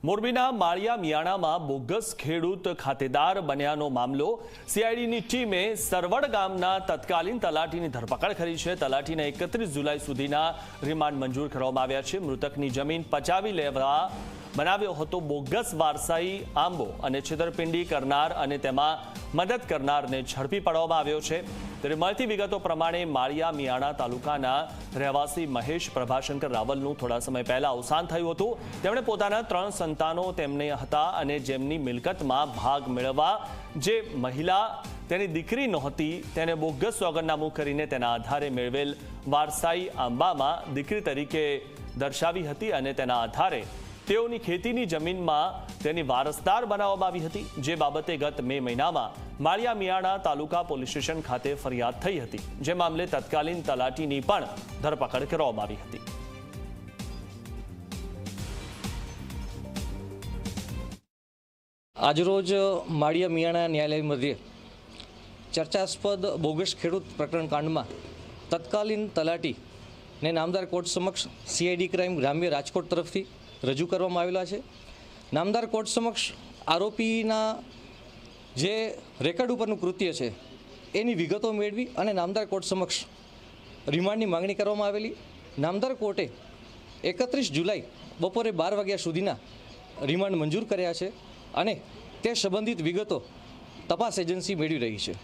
મોરબીના માળિયા મિયાણામાં બોગસ ખેડૂત ખાતેદાર બન્યાનો મામલો સીઆઈડીની ટીમે સરવડ ગામના તત્કાલીન તલાટીની ધરપકડ કરી છે। તલાટીને 31 જુલાઈ સુધીના રિમાન્ડ મંજૂર કરવામાં આવ્યા છે। મૃતકની જમીન પચાવી લેવા બનાવ્યો હતો બોગસ વારસાઈ આંબો અને છેતરપિંડી કરનાર અને તેમાં મદદ કરનારને ઝડપી પાડવામાં આવ્યો છે। ત્યારે મળતી વિગતો પ્રમાણે માળિયા મિયાણા તાલુકાના રહેવાસી મહેશ પ્રભાશંકર રાવલનું થોડા સમય પહેલા અવસાન થયું હતું। તેમણે પોતાના 3 સંતાનો તેમને હતા અને જેમની મિલકતમાં ભાગ મેળવવા જે મહિલા તેની દીકરી નહોતી તેને બોગસ સોગંદનામું કરીને તેના આધારે મેળવેલ વારસાઈ આંબામાં દીકરી તરીકે દર્શાવી હતી અને તેના આધારે તેઓની ખેતીની જમીનમાં તેની વારસદાર બનાવવામાં આવી હતી। જે બાબતે ગત મે મહિનામાં માળિયા મિયાણા તાલુકા પોલીસ સ્ટેશન ખાતે ફરિયાદ થઈ હતી, જે મામલે તત્કાલીન તલાટીની પણ ધરપકડ કરવામાં આવી હતી। આજરોજ માળિયા મિયાણા ન્યાયાલય મધ્યે ચર્ચાસ્પદ બોગસ ખેડૂત પ્રકરણ કાંડમાં તત્કાલીન તલાટીને નામદાર કોર્ટ સમક્ષ સીઆઈડી ક્રાઇમ ગ્રામ્ય રાજકોટ તરફથી રજૂ કરવામાં આવેલા છે। નામદાર કોર્ટ સમક્ષ આરોપીના જે રેકર્ડ ઉપરનું કૃત્ય છે એની વિગતો મેળવી અને નામદાર કોર્ટ સમક્ષ રિમાન્ડની માંગણી કરવામાં આવેલી। નામદાર કોર્ટે 31 જુલાઈ બપોરે 12 વાગ્યા સુધીના રિમાન્ડ મંજૂર કર્યા છે અને તે સંબંધિત વિગતો તપાસ એજન્સી મેળવી રહી છે।